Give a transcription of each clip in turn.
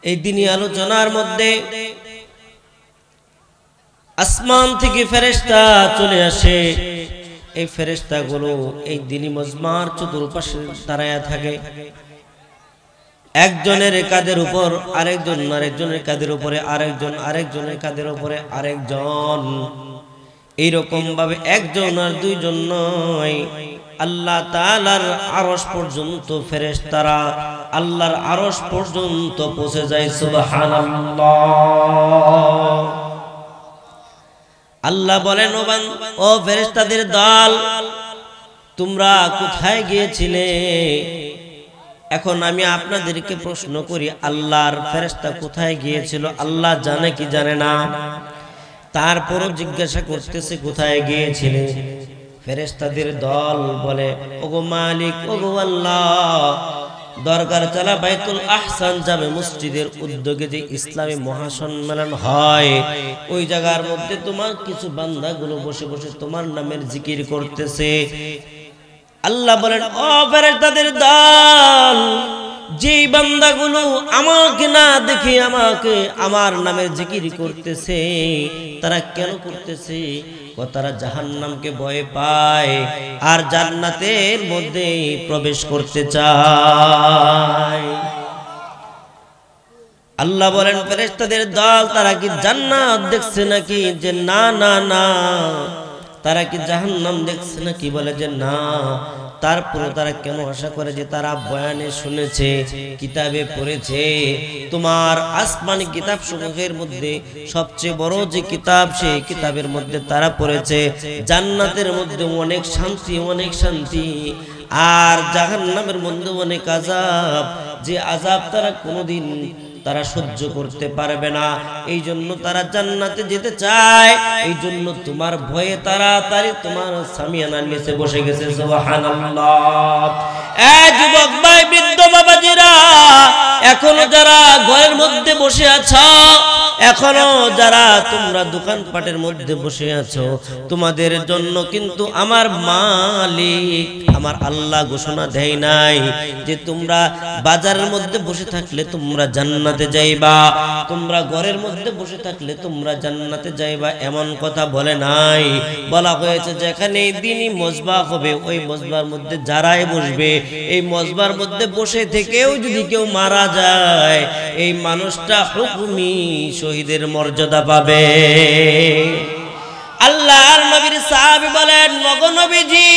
এই দিনই আলোচনার মধ্যে আসমান থেকে ফেরেশতা চলে আসে। এই ফেরেশতাগুলো এই দিনই মজমার চতুর্পাশে দাঁড়ায়া থাকে। একজনের কাঁধের উপর আরেকজন, আরেকজনের কাঁধের উপরে আরেকজন, আরেকজনের কাঁধের উপরে আরেকজন, এইরকম ভাবে একজন আর দুইজন নয়, আল্লাহ তাআলার আরশ পর্যন্ত ফেরেশতারা আল্লাহর আরশ পর্যন্ত পৌঁছে যায়। সুবহানাল্লাহ। আল্লাহ বলেন, ও ফেরেশতাদের দল, তোমরা কোথায় গিয়েছিলে? এখন আমি আপনাদেরকে প্রশ্ন করি, আল্লাহর ফেরেশতা কোথায় গিয়েছিল? আল্লাহ জানে কি জানে না? তারপরও জিজ্ঞাসা করতেছে কোথায় গিয়েছিলে? ফেরেশতাদের দল বলে, ওগো মালিক, ওগো আল্লাহ, দরগার চালা বাইতুল আহসান জামে মসজিদের উদ্যোগে যে ইসলামী মহাসম্মেলন হয়, ওই জায়গার মধ্যে তোমার কিছু বান্দাগুলো বসে বসে তোমার নামের জিকির করতেছে। আল্লাহ বলেন, ও ফেরেশতাদের দল, যে বান্দাগুলো আমাকে না দেখে আমাকে আমার নামের জিকির করতেছে, তারা কেন করতেছে? তারা জাহান্নামকে ভয় পায় আর জান্নাতের মধ্যে প্রবেশ করতে চায়। আল্লাহ বলেন, ফেরেশতাদের দল, তারা কি জান্নাত দেখছে নাকি? যে না না না। তারা কি জাহান্নাম দেখছে নাকি? বলে যে না। তারপরে তারা কেন আশা করে? যে তারা বয়ানে শুনেছে, কিতাবে পড়েছে, তোমার আসমানি কিতাব সমূহের মধ্যে সবচেয়ে বড় যে কিতাব, সেই কিতাবের মধ্যে তারা পড়েছে জান্নাতের মধ্যে অনেক শান্তি, অনেক শান্তি, আর জাহান্নামের মধ্যে অনেক আযাব, যে আযাব তারা কোনোদিন তারা সহ্য করতে পারবে না। এই জন্য তারা জান্নাতে যেতে চায়। এই জন্য তোমার ভয়ে তাড়াতাড়ি তোমার সামিয়ানার নিচে বসে গেছে। সুবহানাল্লাহ। এই যুবক ভাই, বৃদ্ধ বাবাজিরা, এখনো যারা ঘরের মধ্যে বসে আছো, এখনো যারা তোমরা দোকানপাটের মধ্যে বসে আছো, তোমাদের জন্য কিন্তু আমার মালিক, আমার আল্লাহ ঘোষণা দেয় নাই যে তোমরা বাজারের মধ্যে বসে থাকলে তোমরা জান্নাতে যাইবা, তোমরা ঘরের মধ্যে বসে থাকলে তোমরা জান্নাতে যাইবা, এমন কথা বলে নাই। বলা হয়েছে যেখানে দিনই মজবা হবে, ওই মজবার মধ্যে যারাই বসবে, এই মজবার মধ্যে বসে থেকেও যদি কেউ মারা যায়, এই মানুষটা হুকুমি শহীদের মর্যাদা পাবে। আল্লাহর নবীর সাহাবী বলেন, ওগো নবীজি,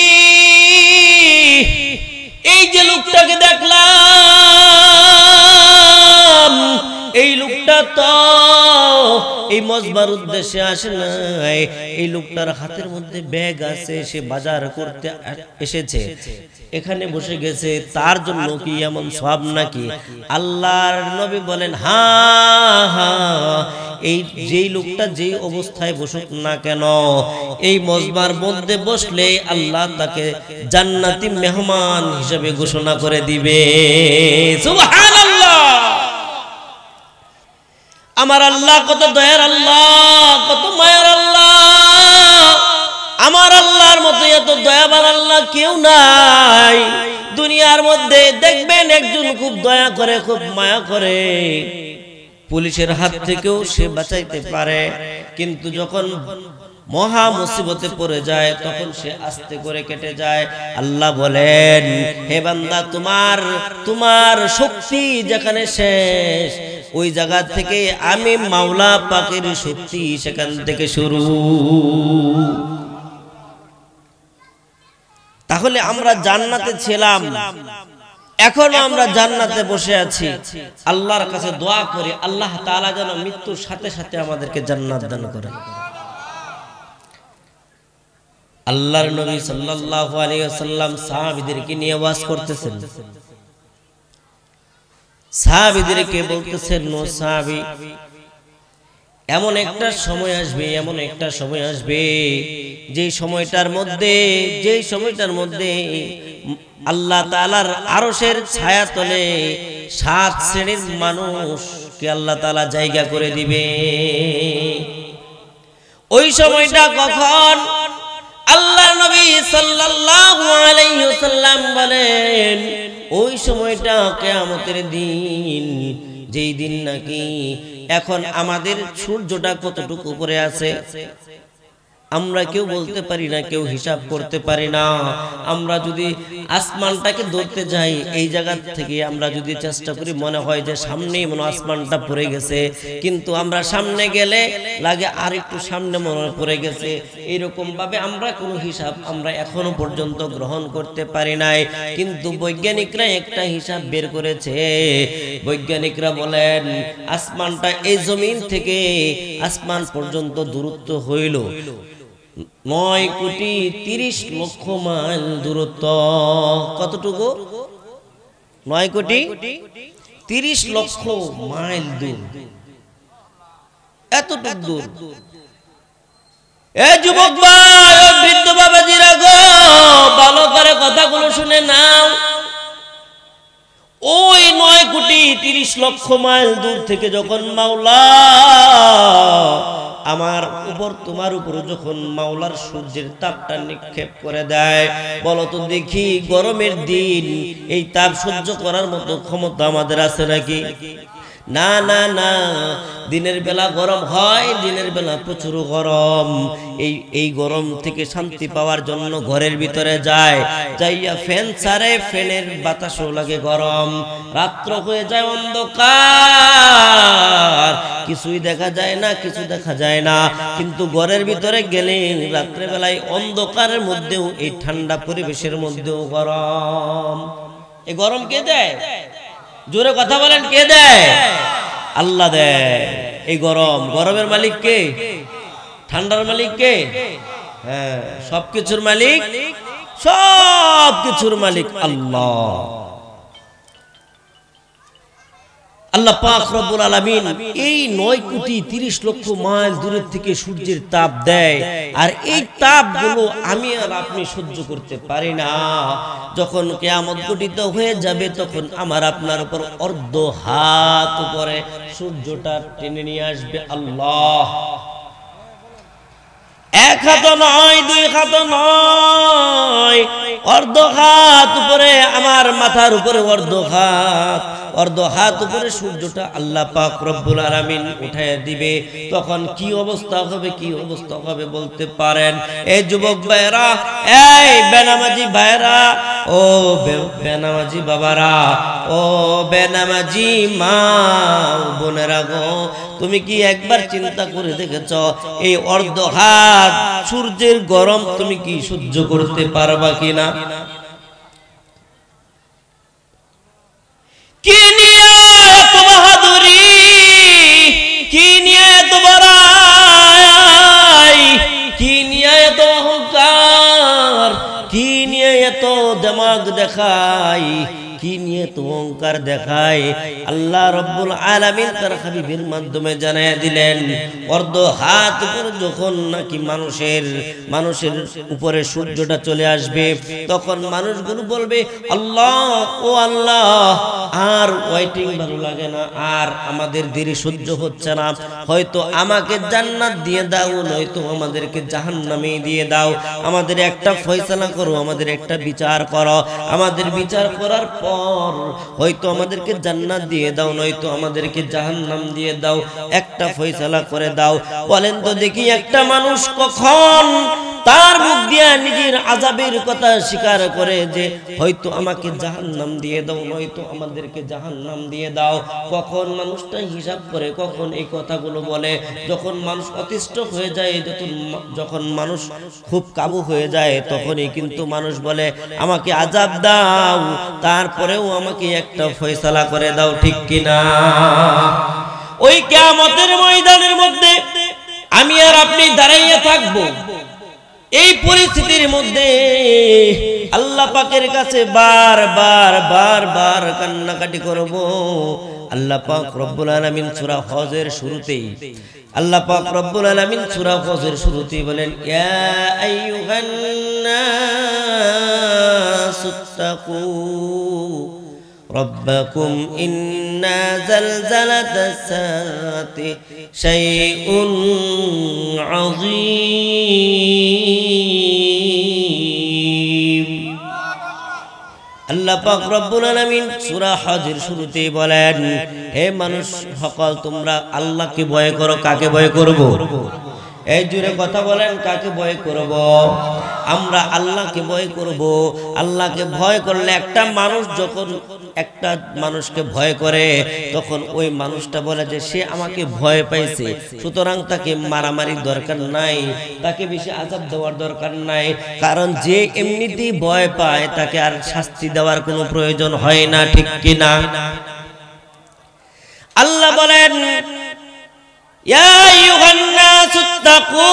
এই যে লোকটাকে দেখলাম, এই লোকটা তো এই মজবার উদ্দেশ্যে আসে নাই, এই লোকটার হাতের মধ্যে ব্যাগ আছে, সে বাজার করতে এসেছে, এখানে বসে গেছে, তার জন্য কি এমন সওয়াব নাকি? আল্লাহর নবী বলেন, হ্যাঁ হ্যাঁ, এই যেই লোকটা যেই অবস্থায় বসুক না কেন, এই মজবার মধ্যে বসলে আল্লাহ তাকে জান্নাতি মেহমান হিসেবে ঘোষণা করে দিবে। সুবহানাল্লাহ। আমার আল্লাহ কত দয়ার আল্লাহ, কত মায়ার আল্লাহ। আমার আল্লাহর মতো এত দয়াবান আল্লাহ কেউ নাই দুনিয়ার মধ্যে। দেখবেন একজন খুব দয়া করে, খুব মায়া করে, পুলিশের হাত থেকেও সে বাঁচাইতে পারে, কিন্তু যখন মহা মুসিবতে পড়ে যায় তখন সে আস্তে করে কেটে যায়। আল্লাহ বলেন, হে বান্দা, তোমার শক্তি যেখানে শেষ, ওই জায়গা থেকে আমি মাওলা পাকের শক্তি সেখান থেকে শুরু। তাহলে আমরা জান্নাতে ছিলাম, এখনো আমরা জান্নাতে বসে আছি। আল্লাহর কাছে দোয়া করি, আল্লাহ তাআলা যেন মৃত্যুর সাথে সাথে আমাদেরকে জান্নাত দান করেন। আল্লাহর নবী সাল্লাল্লাহু আলাইহি ওয়াসাল্লাম সাহাবীদেরকে নিয়ে ওয়াজ করতেছেন। সাহাবীদেরকে বলতেছেন, নো সাহাবী, এমন একটা সময় আসবে, এমন একটা সময় আসবে, যেই সময়টার মধ্যে আল্লাহ তাআলার আরশের ছায়াতলে 7 শ্রেণীর মানুষকে আল্লাহ তাআলা জায়গা করে দিবে। ওই সময়টা কখন? আল্লাহর নবী সাল্লাল্লাহু আলাইহি ওয়াসাল্লাম বলেন, ওই সময়টা কিয়ামতের দিন, যেই দিন নাকি এখন আমাদের সূর্যটা কতটুকু উপরে আছে আমরা কেউ বলতে পারি না, কেউ হিসাব করতে পারি না। আমরা যদি আসমানটাকে ধরতে যাই এই জায়গা থেকে, আমরা যদি চেষ্টা করি মনে হয় যে সামনেই মনে আসমানটা পড়ে গেছে, কিন্তু আমরা সামনে গেলে লাগে আর একটু সামনে মনে পড়ে গেছে। এইরকম ভাবে আমরা কোনো হিসাব আমরা এখনো পর্যন্ত গ্রহণ করতে পারি নাই। কিন্তু বৈজ্ঞানিকরা একটা হিসাব বের করেছে। বৈজ্ঞানিকরা বলেন আসমানটা এই জমিন থেকে আসমান পর্যন্ত দূরত্ব হইল 9,30,00,000 মাইল দূরত্ব। কতটুকু? 9,30,00,000 মাইল দূর। এতটুকু দূর। এ যুবক ভাই, ও বৃদ্ধ বাবাজিরা গো, ভালো করে কথাগুলো শুনে নাও। ওই 9,30,00,000 মাইল দূর থেকে যখন মাওলা আমার উপর তোমার উপর যখন মাওলার সূর্যের তাপটা নিক্ষেপ করে দেয়, বলো তো দেখি গরমের দিন এই তাপ সহ্য করার মতো ক্ষমতা আমাদের আছে নাকি? না না না, দিনের বেলা গরম হয়, দিনের বেলা প্রচুর গরম। এই গরম থেকে শান্তি পাওয়ার জন্য ঘরের ভিতরে যায়, যাইয়া ফ্যান ছাড়ে, ফ্যানের বাতাসও লাগে গরম। রাত্র হয়ে যায় অন্ধকার, কিছুই দেখা যায় না, কিছু দেখা যায় না। কিন্তু ঘরের ভিতরে গেলে রাত্রে বেলায় অন্ধকারের মধ্যেও, এই ঠান্ডা পরিবেশের মধ্যেও গরম। এই গরম কে দেয়? জোরে কথা বলেন, কে দেয়? আল্লাহ দেয়। এই গরমের মালিক কে? ঠান্ডার মালিক কে? হ্যাঁ, সবকিছুর মালিক, সবকিছুর মালিক আল্লাহ। আল্লাহ পাক রব্বুল আলামিন এই 9,30,00,000 মাইল দূরের থেকে সূর্যের তাপ দেয়, আর এই তাপগুলো আমি আর আপনি সহ্য করতে পারি না। যখন কিয়ামত ঘটিত হয়ে যাবে, তখন আমার আপনার উপর অর্ধ হাত উপরে সূর্যটা টেনে নিয়ে আসবে আল্লাহ। এক হাত নয়, দুই হাত নয়, অর্ধ হাত উপরে, আমার মাথার উপরে অর্ধ হাত উপরে সূর্যটা আল্লাহ পাক রব্বুল আলামিন উঠায় দিবে। তখন কি অবস্থা হবে, কি অবস্থা হবে বলতে পারেন? এই যুবক ভাইরা, এই বেনামাজি ভাইরা, ও বেনামাজি বাবারা, ও বেনামাজি মা বোনেরা গো, তুমি কি একবার চিন্তা করে দেখেছ এই অর্ধ হাত সূর্যের গরম তুমি কি সহ্য করতে পারবা কিনা? কি নিয়ে এত বাহাদুরি, কি নিয়ে এত বড়াই, কি নিয়ে এত অহংকার, কি নিয়ে এত দিমাগ দেখাই, কি নিয়ে তো অহংকার দেখায়? আল্লাহ রব্বুল আলামিন তার হাবিবের মাধ্যমে জানায় দিলেন, অর্ধ হাত উপরে যখন নাকি মানুষের উপরে সূর্যটা চলে আসবে, তখন মানুষগুলো বলবে আল্লাহ, ও আল্লাহ, আর ওয়েটিং ভালো লাগে না, আর আমাদের দেরি সহ্য হচ্ছে না, হয়তো আমাকে জান্নাত দিয়ে দাও, নয়তো আমাদেরকে জাহান্নামে দিয়ে দাও। আমাদের একটা ফয়সালা করো, আমাদের একটা বিচার করো, আমাদের বিচার করার পর হয়তো আমাদেরকে জান্নাত দিয়ে দাও, নয়তো আমাদেরকে জাহান্নাম দিয়ে দাও, একটা ফয়সালা করে দাও। বলেন তো দেখি, একটা মানুষ কখন তার মুখ দিয়ে নিজের আযাবের কথা স্বীকার করে যে হয়তো আমাকে জাহান্নাম দিয়ে দাও, নয়তো আমাদেরকে জাহান্নাম দিয়ে দাও? কখন মানুষটা হিসাব করে, কখন এই কথাগুলো বলে? যখন মানুষ অতিষ্ঠ হয়ে যায়, যখন মানুষ খুব কাবু হয়ে যায়, তখনই কিন্তু মানুষ বলে আমাকে আযাব দাও, তারপরেও আমাকে একটা ফয়সালা করে দাও, ঠিক কিনা? ওই কিয়ামতের ময়দানের মধ্যে আমি আর আপনি দাঁড়াইয়া থাকবো। এই পরিস্থিতির মধ্যে আল্লাহ পাকের কাছে বার কান্নাকাটি করব। আল্লাহ পাক রব্বুল আলামিন সূরা হজের শুরুতেই বলেন, ইয়া আইয়ুহান নাসুত্তাকু ربكم إن زلزلة الساعة شيء عظيم আল্লাহ পাক রব্বুল আলামিন সূরা হজের শুরুতেই বলেন, হে মানুষ সকল তোমরা আল্লাহকে ভয় করো। কাকে ভয় করব? এই জুড়ে কথা বলেন, কাকে ভয় করব? আমরা আল্লাহকে ভয় করব। আল্লাহকে ভয় করলে একটা মানুষ যখন একটা মানুষকে ভয় করে তখন ওই মানুষটা বলে যে সে আমাকে ভয় পাইছে, সুতরাং তাকে মারামারি দরকার নাই, তাকে বেশি আযাব দেওয়ার দরকার নাই, কারণ যে এমনিতেই ভয় পায় তাকে আর শাস্তি দেওয়ার কোনো প্রয়োজন হয় না। ঠিক কিনা? আল্লাহ বলেন, ইয়া আইয়ুহান নাসু ইত্তাকু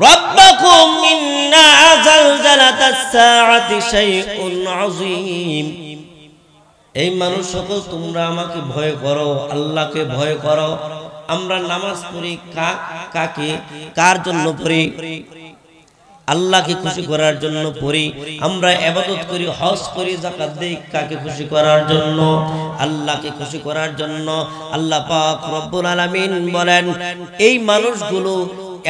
রাব্বাকুম ইন্না যালজালাতাস সাআতি শাইউন আযীম। এই মানুষ সকল তোমরা আমাকে ভয় করো, আল্লাহকে ভয় করো। আমরা নামাজ পড়ি কাকে, কার জন্য পড়ি? আল্লাহকে খুশি করার জন্য পড়ি। আমরা ইবাদত করি, হজ করি, যাকাত দেই কাকে খুশি করার জন্য? আল্লাহকে খুশি করার জন্য। আল্লাহ পাক রব্বুল আলামিন বলেন, এই মানুষগুলো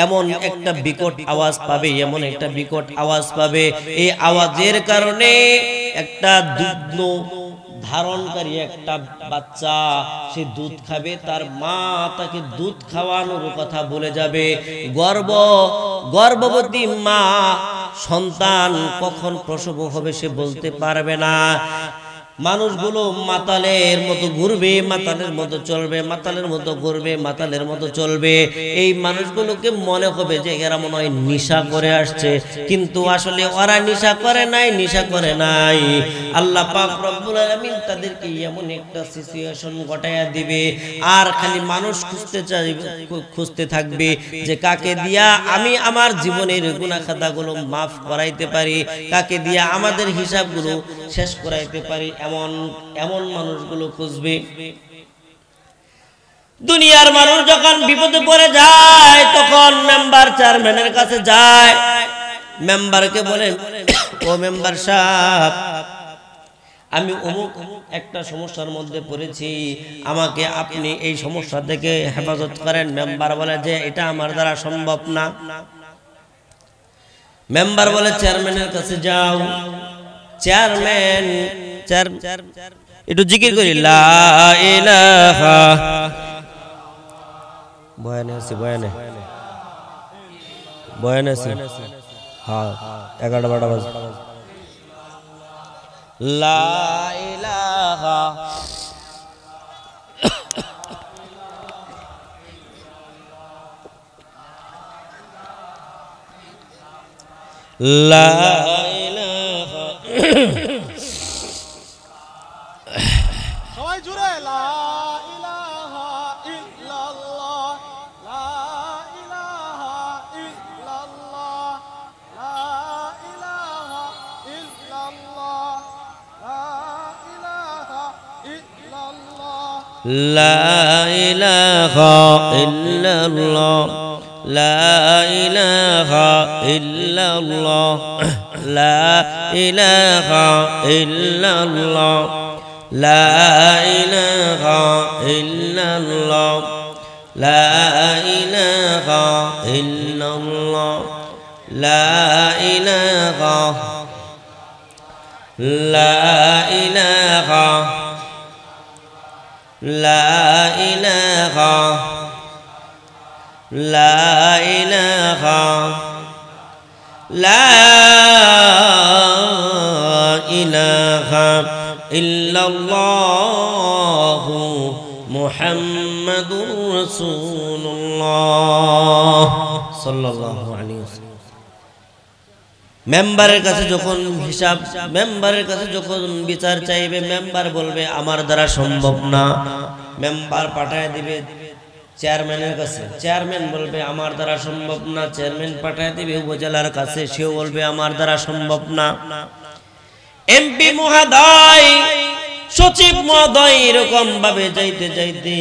এমন একটা বিকট আওয়াজ পাবে, এমন একটা বিকট আওয়াজ পাবে, এই আওয়াজের কারণে একটা দুধ ধারণকারী একটা বাচ্চা সে দুধ খাবে, তার মা তাকে দুধ খাওয়ানোর কথা বলে যাবে। গর্ভবতী মা সন্তান কখন প্রসব হবে সে বলতে পারবে না। মানুষগুলো মাতালের মতো ঘুরবে, মাতালের মতো চলবে, মাতালের মতো ঘুরবে, মাতালের মতো চলবে। এই মানুষগুলোকে মনে হবে যে এরা মনে হয় নেশা করে আসছে, কিন্তু আসলে ওরা নেশা করে নাই, নেশা করে নাই। আল্লাহ পাক রব্বুল আলামিন তাদেরকে এমন একটা সিচুয়েশন ঘটায়া দিবে, আর খালি মানুষ খুঁজতে থাকবে যে কাকে দিয়া আমি আমার জীবনের গুনাহ খাতাগুলো মাফ করাইতে পারি, কাকে দিয়া আমাদের হিসাবগুলো শেষ করাইতে পারি, এমন মানুষগুলো খুঁজবে। দুনিয়ার মানুষ যখন বিপদে পড়ে যায় তখন মেম্বার চেয়ারম্যানের কাছে যায়, মেম্বারকে বলেন, ও মেম্বার সাহেব, আমি অমুক একটা সমস্যার মধ্যে পড়েছি, আমাকে আপনি এই সমস্যা থেকে হেফাজত করেন। মেম্বার বলে যে এটা আমার দ্বারা সম্ভব না। মেম্বার বলে চেয়ারম্যানের কাছে যাও। চেয়ারম্যান একটু জিকির করি, লা ইলাহা, বয়ানে আছি, বয়ানে আছি, হ্যাঁ 11-12 বাজে। লা ইলাহা লা ইলাহা, সবাই জুড়ে লা ইলাহা ইল্লাল্লাহ, লা ইলাহা ইল্লাল্লাহ, লা ইলাহা ইল্লাল্লাহ, লা ইলাহা ইল্লাল্লাহ, লা ইলাহা ইল্লাল্লাহ, লা ইলাহা ইল্লাল্লাহ, লা ইলাহা ইল্লাল্লাহ, লা ইলাহা ইল্লাল্লাহ, লা ইলাহা ইল্লাল্লাহ, লা ইলাহা, লা ইলাহা, লা ইলাহা, লা ইলাহা, লা ইলাহা ইল্লাল্লাহু মুহাম্মাদুর রাসূলুল্লাহ সাল্লাল্লাহু আলাইহি ওয়াসাল্লাম। মেম্বারের কাছে যখন হিসাব, মেম্বারের কাছে যখন বিচার চাইবে, মেম্বার বলবে আমার দ্বারা সম্ভব না। মেম্বার পাঠায় দিবে চেয়ারম্যানের কাছে, চেয়ারম্যান বলবে আমার দ্বারা সম্ভব না। চেয়ারম্যান পাঠায় দিবে উপজেলার কাছে, সেও বলবে আমার দ্বারা সম্ভব না। এমপি মহোদয়, সচিব মহোদয়, এরকম ভাবে যাইতে যাইতে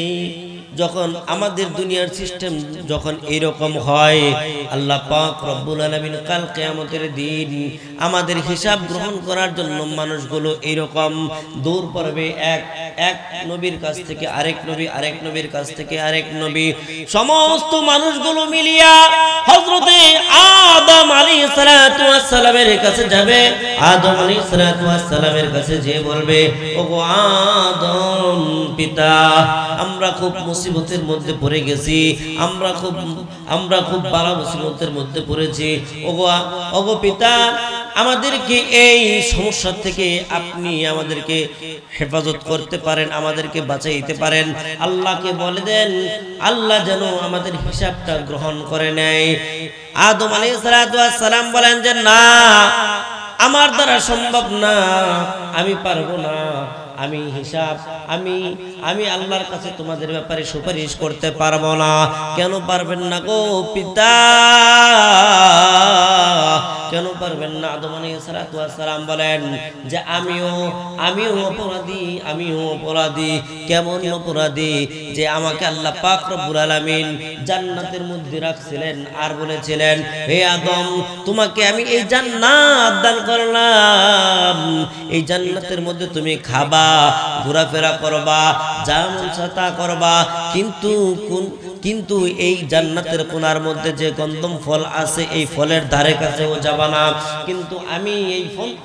যখন আমাদের দুনিয়ার সিস্টেম যখন এরকম হয়, আল্লাহ পাক রব্বুল আলামিন কাল কিয়ামতের দিন আমাদের হিসাব গ্রহণ করার জন্য মানুষগুলো এরকম দৌড় পড়বে, এক নবীর কাছ থেকে আরেক নবী, আরেক নবীর কাছ থেকে আরেক নবী, সমস্ত মানুষগুলো মিলিয়া হযরতে আদম আলাইহিস সালাতু ওয়াস সালামের কাছে যাবে। আদম আলাইহিস সালাতু ওয়াস সালামের কাছে যে বলবে, ওগো আদম পিতা, আমরা খুব মুসিবতের মধ্যে পড়ে গেছি, আমরা খুব বড় মুসিবতের মধ্যে পড়েছি। ওগো পিতা, আমাদেরকে এই সমস্যা থেকে আপনি আমাদেরকে হেফাজত করতে পারেন, আমাদেরকে বাঁচাইতে পারেন। আল্লাহকে বলে দেন, আল্লাহ যেন আমাদের হিসাবটা গ্রহণ করে নেয়। আদম আলাইহিস সালাম বলেন যে না, আমার দ্বারা সম্ভব না, আমি পারবো না, আমি আল্লাহর কাছে তোমাদের ব্যাপারে সুপারিশ করতে পারবো না। কেন পারবেন না গো পিতা, কেন পারবেন না? আদম আলাইহিস সালাম বলেন যে আমিও অপরাধী। কেমন অপরাধী? যে আমাকে আল্লাহ পাক রব্বুল আলামিন জান্নাতের মধ্যে রাখছিলেন আর বলেছিলেন, হে আদম, তোমাকে আমি এই জান্নাত দান করলাম, এই জান্নাতের মধ্যে তুমি খাবা, ঘোরাফেরা করবা, যা মন চায় তা করবা, কিন্তু এই জান্নাতের কোণার মধ্যে যে গন্ধম ফল আছে, এই ফলের ধারে কাছেও যাবা না। কিন্তু আমি এই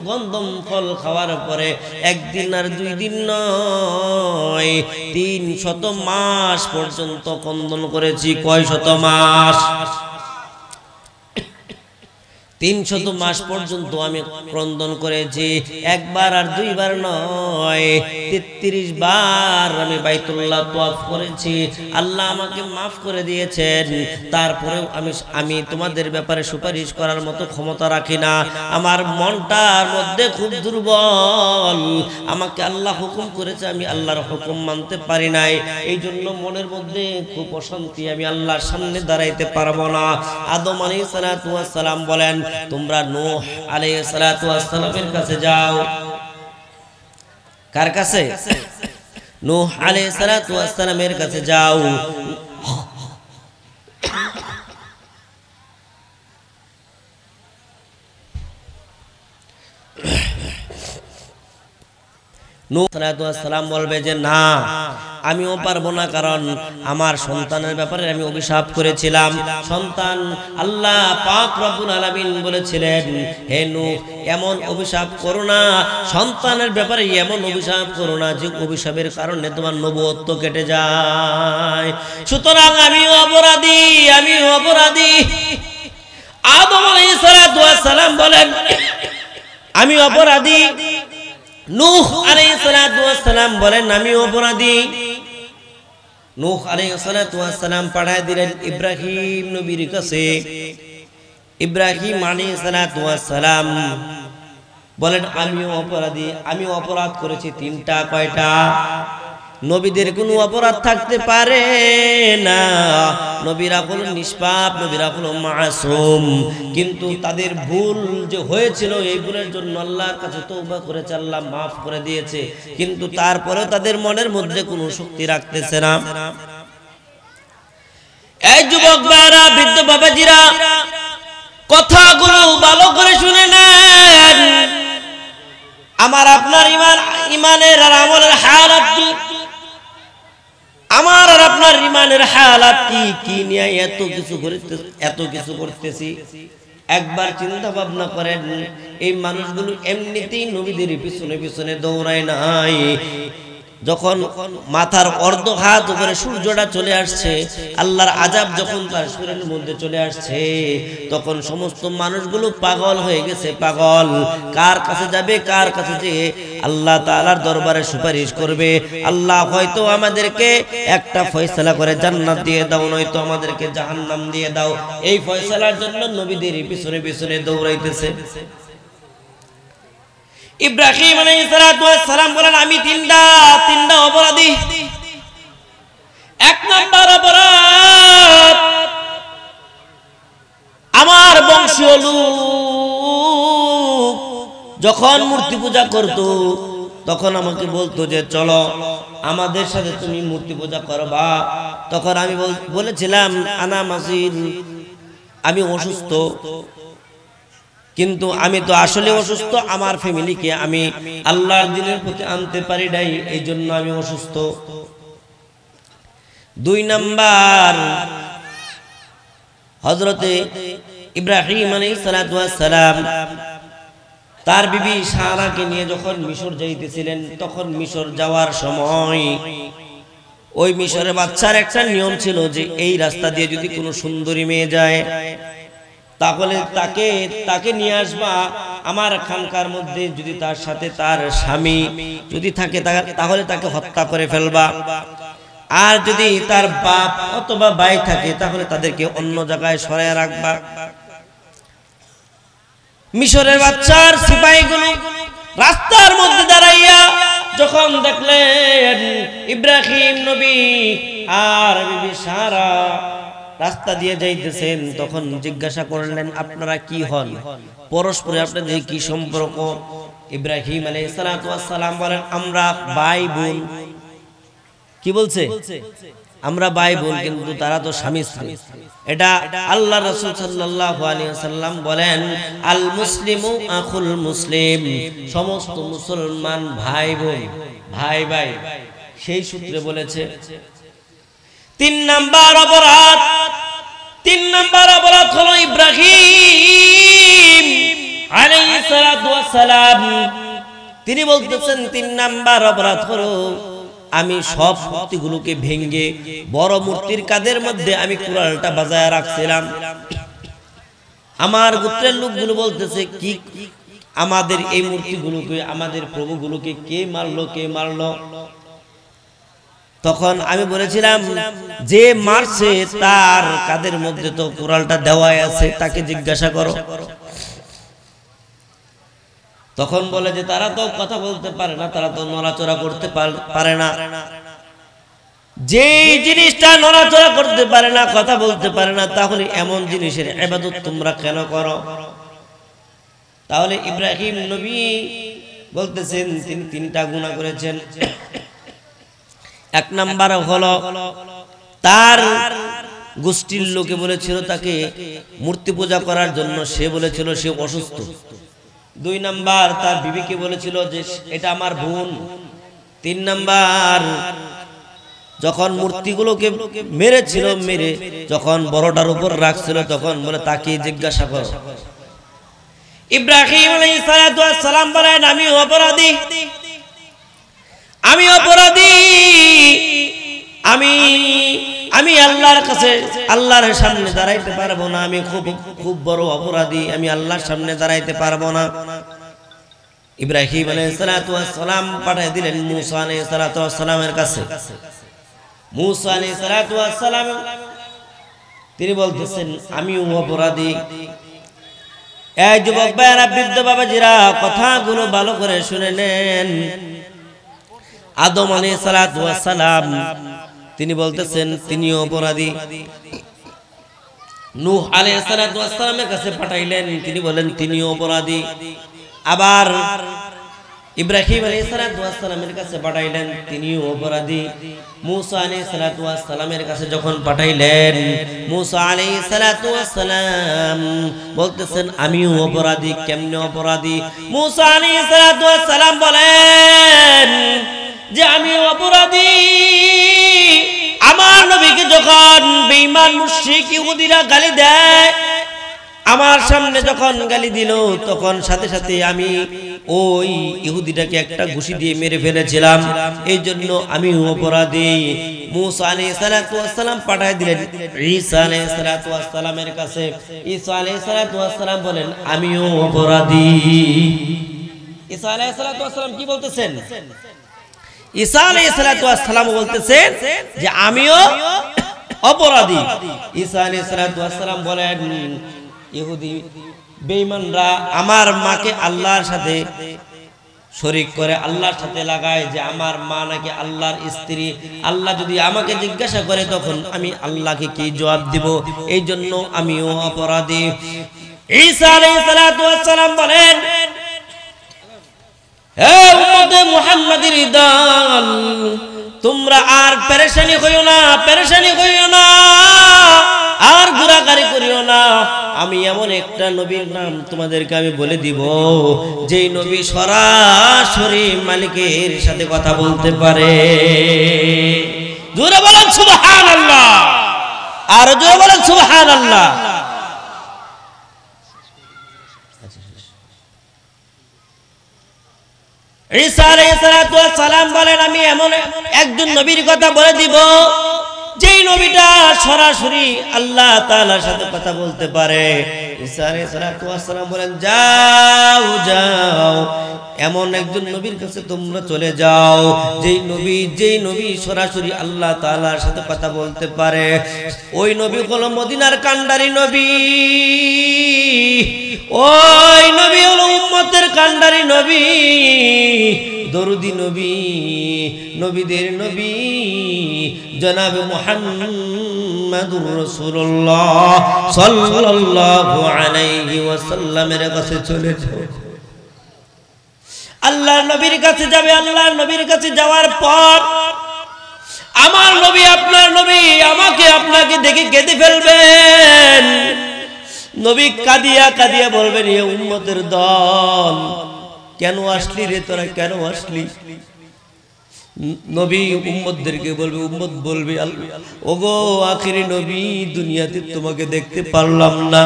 গন্ধম ফল খাওয়ার পরে একদিন আর 2 দিন নয়, 300 মাস পর্যন্ত ক্রন্দন করেছি। কয় শত মাস? 300 মাস পর্যন্ত আমি ক্রন্দন করেছি, একবার আর 2 বার নয়, 33 বার আমি বাইতুল্লাহ তওয়াফ করেছি। আল্লাহ আমাকে মাফ করে দিয়েছেন, তারপরেও আমি তোমাদের ব্যাপারে সুপারিশ করার মতো ক্ষমতা রাখি না। আমার মনটার মধ্যে খুব দুর্বল, আমাকে আল্লাহ হুকুম করেছে, আমি আল্লাহর হুকুম মানতে পারি নাই, এই জন্য মনের মধ্যে খুব অশান্তি, আমি আল্লাহর সামনে দাঁড়াইতে পারবো না। আদম আলাইহিস সালাম বলেন, তোমরা নূহ আলাইহিস সালামের কাছে যাও। কার কাছে? নূহ আলাইহিস সালামের কাছে যাও। নূহ আলাইহিস সালাম বলবে যে না, আমিও পারবো না, কারণ আমার সন্তানের ব্যাপারে আমি অভিশাপ করেছিলাম। সন্তান আল্লাহ পাক রব্বুল আলামিন বলেছিলেন, হে নূহ, এমন অভিশাপ করো না, সন্তানের ব্যাপারে এমন অভিশাপ করো না যে অভিশাপের কারণে তোমার নবুয়ত্ব কেটে যায়। সুতরাং আমিও অপরাধী। আদম আলাইহিস সালাম বলেন, আমি অপরাধী। নূহ আলাইহিস সালাম বলেন, আমি অপরাধী। নূহ আলাইহিস সালাম পাঠায় দিলেন ইব্রাহিম নবীর কাছে। ইব্রাহিম আলাইহিস সালাম বলেন, আমিও অপরাধী, আমি অপরাধ করেছি 3টা। কয়টা? নবীদের কোনো অপরাধ থাকতে পারে না, নবীরা হলো নিষ্পাপ, নবীরা হলো মাসুম, কিন্তু তাদের ভুল যে হয়েছিল, এই ভুলের জন্য আল্লাহর কাছে তওবা করেছে, আল্লাহ মাফ করে দিয়েছে, কিন্তু তারপরেও তাদের মনের মধ্যে কোনো শক্তি রাখতেছে না। এই যুবক ভাইরা, বৃদ্ধ বাবাজিরা, কথাগুলো ভালো করে শুনে নেন। আমার আপনার ইমানের আর আমলের হালাত কি? আমার আর আপনার ইমানের হালাত কি নিয়ে এত কিছু করতেছি? একবার চিন্তা ভাবনা করেন, এই মানুষগুলো এমনিতেই নবীদের পিছনে পিছনে দৌড়ায় নাই। যখন মাথার অর্ধ হাত উপরে সূর্যটা চলে আসছে, আল্লাহর আযাব যখন তার শরীরের মধ্যে চলে আসছে, তখন সমস্ত মানুষগুলো পাগল হয়ে গেছে। পাগল কার কাছে যাবে? কার কাছে যে আল্লাহ তাআলার দরবারে সুপারিশ করবে, আল্লাহ হয়তো আমাদেরকে একটা ফয়সালা করে জান্নাত দিয়ে দাও, নয়তো আমাদেরকে জাহান্নাম দিয়ে দাও। এই ফয়সালার জন্য নবীদের পিছনে পিছনে দৌড়াইতেছে। ইব্রাহিম আলাইহিস সালাম বলেন, আমি তিনটা অপরাধী। 1 নাম্বার অপরাধ, আমার বংশীয় লোক যখন মূর্তি পূজা করত, তখন আমাকে বলতো যে চলো আমাদের সাথে তুমি মূর্তি পূজা করবা। তখন আমি বলেছিলাম আনা মাসির, আমি অসুস্থ, কিন্তু আমি তো আসলে অসুস্থ, আমার ফ্যামিলিকে আমি আল্লাহর দ্বীনের প্রতি আনতে পারি নাই, এই জন্য আমি অসুস্থ। 2 নাম্বার, হযরতে ইব্রাহিম আলাইহিস সালাতু ওয়াস সালাম তার বিবি সারাকে নিয়ে যখন মিশর যাইতেছিলেন, তখন মিশর যাওয়ার সময় ওই মিশরের বাচ্চার একটা নিয়ম ছিল যে এই রাস্তা দিয়ে যদি কোনো সুন্দরী মেয়ে যায় তাহলে তাকে নিয়ে আসবা আমার খানকার মধ্যে। যদি তার সাথে তার স্বামী যদি থাকে তাহলে তাকে হত্যা করে ফেলবা, আর যদি তার বাপ অথবা ভাই থাকে তাহলে তাদেরকে অন্য জায়গায় সরায় রাখবা। মিশরের বাচ্চার সিপাহীগুলো রাস্তার মধ্যে দাঁড়াইয়া যখন দেখলেন ইব্রাহিম নবী আর বিবি সারা রাস্তা দিয়ে যাইতেছেন, তখন জিজ্ঞাসা করলেন আপনারা কি হন, পরস্পরে আপনাদের কি সম্পর্ক? ইব্রাহিম আলাইহিস সালাতু ওয়াস সালাম বলেন আমরা ভাই বোন। কি বলছে? আমরা ভাই বোন, কিন্তু তারা তো স্বামী স্ত্রী। এটা আল্লাহ রাসূল সাল্লাল্লাহু আলাইহি ওয়াসাল্লাম বলেন আল মুসলিমু আখুল মুসলিম, সমস্ত মুসলমান ভাই বোন, ভাই ভাই, সেই সূত্রে বলেছে। 3 নাম্বার অপরাধ হলো ইব্রাহিম আলাইহিস সালাতু ওয়াস সালাম তিনি বলতেছেন 3 নাম্বার অপরাধ হলো আমি সব মূর্তিগুলোকে ভেঙে বড় মূর্তির কাদের মধ্যে আমি কুড়ালটা বাজায় রাখছিলাম। আমার গোত্রের লোকগুলো বলতেছে কি আমাদের এই মূর্তিগুলোকে, আমাদের প্রভুগুলোকে কে মারলো? তখন আমি বলেছিলাম যে মারছে তার কাদের মধ্যে তো কুড়ালটা দেওয়াই আছে, তাকে জিজ্ঞাসা করো। তখন বলে যে তারা তো কথা বলতে পারে না, তারা তো নড়াচড়া করতে পারে না। যে জিনিসটা নড়াচড়া করতে পারে না, কথা বলতে পারে না, তাহলে এমন জিনিসের ইবাদত তোমরা কেন করো? তাহলে ইব্রাহিম নবী বলতেছেন তিনি 3টা গুনাহ করেছেন। 1 নাম্বার হলো তার গোষ্ঠীর লোকে বলেছিল তাকে মূর্তি পূজা করার জন্য, সে বলেছিল সে অসুস্থ। 2 নাম্বার তার বিবিকে বলেছিল যে এটা আমার বোন। 3 নাম্বার যখন মূর্তিগুলোকে মেরেছিল, মেরে যখন বড়টার উপর রাখছিল, তখন বলে তাকে জিজ্ঞাসা করো। ইব্রাহিম আলাইহিস সালাতু ওয়াস সালাম বলেন আমি অপরাধী, আমি আল্লাহর কাছে আল্লাহর সামনে দাঁড়াইতে পারবো না, আমি খুব বড় অপরাধী, আমি আল্লাহর সামনে দাঁড়াইতে পারবো না। ইব্রাহিম আলাইহিস সালাতু ওয়াস সালাম পাঠিয়ে দিলেন মূসা আলাইহিস সালাতু ওয়াস সালামের কাছে। মূসা আলাইহিস সালাতু ওয়াস সালাম তিনি বলতেছেন আমিও অপরাধী। এই যুবক ভাইরা, বৃদ্ধ বাবাজিরা, কথাগুলো ভালো করে শুনে নেন। আদম আলাইহিস সালাতু ওয়াস সালাম তিনি বলতেছেন তিনিও অপরাধী। নূহ আলাইহিস সালাতু ওয়াস সালামের কাছে পাঠাইলেন, তিনি বলেন তিনিও অপরাধী। আবার ইব্রাহিম আলাইহিস সালাতু ওয়াস সালামের কাছে পাঠাইলেন, তিনিও অপরাধী। মূসা আলাইহিস সালাতু ওয়াস সালামের কাছে যখন পাঠাইলেন, মূসা আলাইহিস সালাতু ওয়াস সালাম বলতেছেন আমিও অপরাধী। কেমনে অপরাধী? মূসা আলাইহিস সালাতু ওয়াস সালাম বলেন যে আমি অপরাধী। আমার নবীকে যখন বেঈমান মুশরিক ইহুদিরা গালি দেয়, আমার সামনে যখন গালি দিল, তখন সাথে সাথে আমি ওই ইহুদিটাকে একটা ঘুষি দিয়ে মেরে ফেলেছিলাম, এই জন্য আমি অপরাধী। মূসা আলাইহিস সালাতু ওয়াস সালাম পাঠিয়ে দিলেন ঈসা আলাইহিস সালাতু ওয়াস সালামের কাছে। ঈসা আলাইহিস সালাতু ওয়াস সালাম বলেন আমিও অপরাধী। ঈসা আলাইহিস সালাতু ওয়াস সালাম কি বলতেছেন? ঈসা আলাইহিস সালাতু ওয়াস সালাম বলতেছেন যে আমিও অপরাধী। ঈসা আলাইহিস সালাতু ওয়াস সালাম বলেন ইহুদি বেঈমানরা আমার মাকে আল্লাহর সাথে শরীক করে, আল্লাহর সাথে লাগায় যে আমার মা নাকি আল্লাহর স্ত্রী। আল্লাহ যদি আমাকে জিজ্ঞাসা করে তখন আমি আল্লাহকে কি জবাব দিব? এই জন্য আমিও অপরাধী। ঈসা আলাইহিস সালাতু ওয়াস সালাম বলেন হে উম্মতে মুহাম্মাদির দল, তোমরা আর পেরেশানি হইও না, পেরেশানি হইও না, আর ঘোরাঘুরি করিও না। আমি এমন একটা নবীর নাম তোমাদেরকে আমি বলে দিব, যেই নবী সরাসরি মালিকের সাথে কথা বলতে পারে। জোরে বলেন সুবহানাল্লাহ, আর জোরে বলেন সুবহানাল্লাহ। ঈসা আলাইহিস সালাতু ওয়াস সালাম বলেন, আমি এমন একজন নবীর কথা বলে দিব, যেই নবীটা সরাসরি আল্লাহ তাআলার সাথে কথা বলতে পারে। ঈসা আলাইহিস সালাতু ওয়াস সালাম বলেন, যাও যাও, এমন একজন নবীর কাছে তোমরা চলে যাও, যেই নবী সরাসরি আল্লাহ তাআলার সাথে কথা বলতে পারে। ওই নবী হলো মদিনার কান্ডারি নবী, ওই নবী হলো উম্মতের কান্ডারি নবী, দরুদি নবী, নবীদের নবী জনাব মুহাম্মাদুর রাসূলুল্লাহ সাল্লাল্লাহু আলাইহি ওয়াসাল্লামের কাছে চলে যাও। আল্লাহর নবীর কাছে যাবে। আল্লাহর নবীর কাছে যাওয়ার পর আমার নবী, আপনার নবী আমাকে আপনাকে দেখে কেঁদে ফেলবেন। নবী কাঁদিয়া কাঁদিয়া বলবেন, এ উম্মতের দল, কেন আসলি রে তোরা, কেন আসলি? নবী উম্মতদেরকে বলবে, উম্মত বলবে, ওগো আখিরি নবী, দুনিয়াতে তোমাকে দেখতে পারলাম না,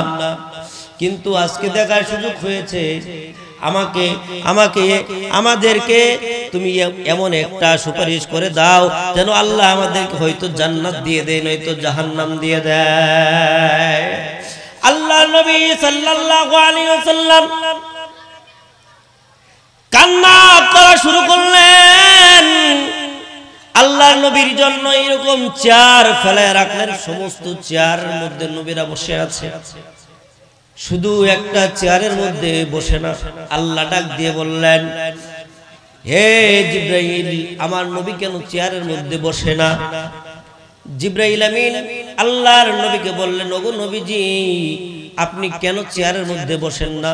কিন্তু আজকে দেখার সুযোগ হয়েছে। আমাদেরকে তুমি এমন একটা সুপারিশ করে দাও যেন আল্লাহ আমাদেরকে হয়তো জান্নাত দিয়ে দেয়, নয়তো জাহান্নাম দিয়ে দেয়। আল্লাহ নবী সাল্লাল্লাহু আলাইহি ওয়াসাল্লাম কান্না করা শুরু করলেন। আল্লাহ নবীর জন্য এরকম চেয়ার ফেলায় রাখলেন, সমস্ত চেয়ারের মধ্যে নবীরা বসে আছে, শুধু একটা চেয়ারের মধ্যে বসে না। আল্লাহ ডাক দিয়ে বললেন, হে জিবরাইল, আমার নবী কেন চেয়ারের মধ্যে বসে না? জিবরাইল আমিন আল্লাহর নবীকে বললেন, ওগো নবীজি, আপনি কেন চেয়ারের মধ্যে বসেন না?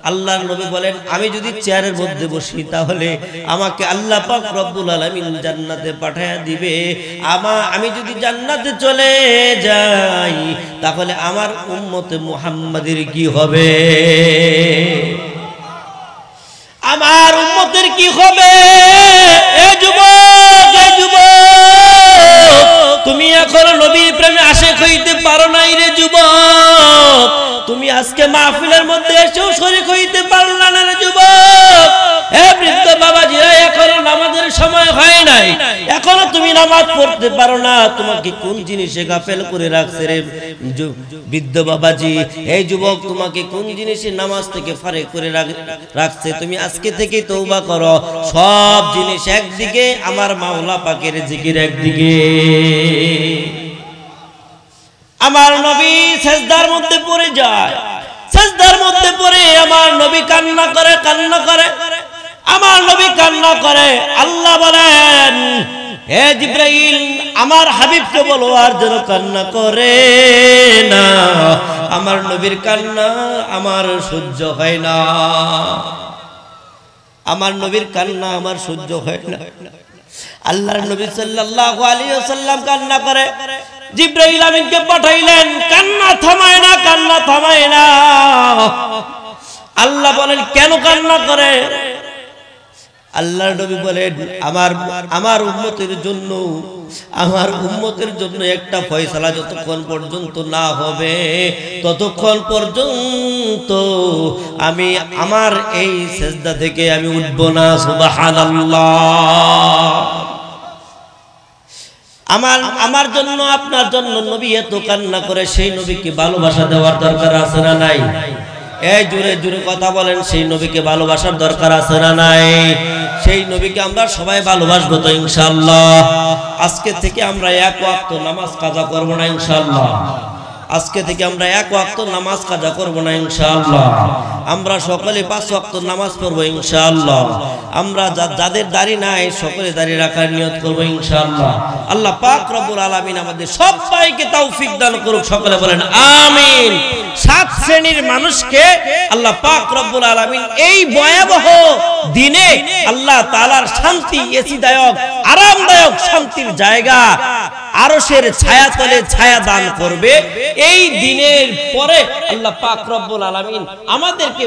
আল্লাহর নবী বলেন, আমি যদি চেয়ারের মধ্যে বসি তাহলে আমাকে আল্লাহ পাক রব্বুল আলামিন জান্নাতে পাঠায়া দিবে। আমি যদি জান্নাতে চলে যাই তাহলে আমার উম্মতে মুহাম্মাদের কি হবে? আমার উম্মতের কি হবে? এ যুবক, এ যুবক, তুমি এখনো নবীর প্রেমে আশিক হইতে পারো নাই রে যুবক। তুমি আজকে মাহফিলের মধ্যে এসেও শরীক হইতে পারলা না রে যুবক। হে বৃদ্ধ বাবাজিরা, এখনো নামাজের সময় হয় নাই, এখনো তুমি নামাজ পড়তে পারো না। তোমাকে কোন জিনিসে গাফেল করে রাখছে রে বৃদ্ধ বাবাজি? এই যুবক, তোমাকে কোন জিনিসে নামাজ থেকে ফারেক করে রাখছে? তুমি আজকে থেকে তওবা করো। সব জিনিস একদিকে, আমার মাওলা পাকের জিকির একদিকে। আমার নবী সেজদার মধ্যে পড়ে যায়, সেজদার মধ্যে পড়ে আমার নবী কান্না করে, কান্না করে, আমার নবী কান্না করে। আল্লাহ বলেন, হে জিবরাইল, আমার হাবিবকে বলো আর যেন কান্না করে না। আমার নবীর কান্না আমার সহ্য হয় না, আমার নবীর কান্না আমার সহ্য হয় না। আল্লাহর নবী সাল্লাল্লাহু আলাইহি ওয়াসাল্লাম কান্না করে। জিবরাইল আমিনকে পাঠাইলেন, কান্না থামায় না, কান্না থামায় না। আল্লাহ বলেন, কেন কান্না করে? আল্লাহর নবী বলেন, আমার উম্মতের জন্য একটা ফয়সালা যতক্ষণ পর্যন্ত না হবে ততক্ষণ পর্যন্ত আমি আমার এই সেজদা থেকে আমি উঠব না। সুবহানাল্লাহ। আমার জন্য, আপনার জন্য নবী এত কান্না করে, সেই নবীকে ভালোবাসা দেওয়ার দরকার আছে না নাই? এই জোরে জোরে কথা বলেন, সেই নবীকে ভালোবাসার দরকার আছে না নাই? সেই নবীকে আমরা সবাই ভালোবাসবো তো ইনশাআল্লাহ। আজকে থেকে আমরা এক ওয়াক্ত নামাজ কাজা করব না ইনশাআল্লাহ। আজকে থেকে আমরা এক ওয়াক্ত নামাজ কাজা করব না ইনশাআল্লাহ। আমরা সকলে 5 ওয়াক্ত নামাজ পড়ব ইনশাআল্লাহ। আমরা যাদের দাড়ি নাই সকলে দাড়ি রাখার নিয়ত করব ইনশাআল্লাহ। আল্লাহ পাক রব্বুল আলামিন আমাদের সবাইকে তৌফিক দান করুক, সকলে বলেন আমিন। 7 শ্রেণীর মানুষকে আল্লাহ পাক রব্বুল আলামিন এই ভয়াবহ দিনে আল্লাহ তাআলার শান্তি, এসিদায়ক, আরামদায়ক শান্তির জায়গা আরশের ছায়াতলে ছায়া দান করবে। এই দিনের পরে আল্লাহ পাক রব্বুল আলামিন আমাদেরকে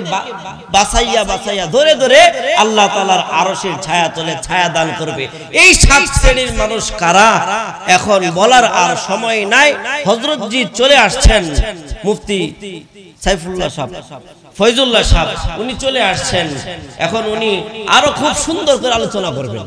বাছাইয়া বাছাইয়া ধরে ধরে আল্লাহ তাআলার আরশের ছায়াতলে ছায়া দান করবে। এই 7 শ্রেণীর মানুষ কারা এখন বলার আর সময় নাই। হযরত জি চলে আসছেন, মুফতি সাইফুল্লাহ সাহেব, ফয়জুল্লাহ সাহেব, উনি চলে আসছেন। এখন উনি আরো খুব সুন্দর করে আলোচনা করবেন।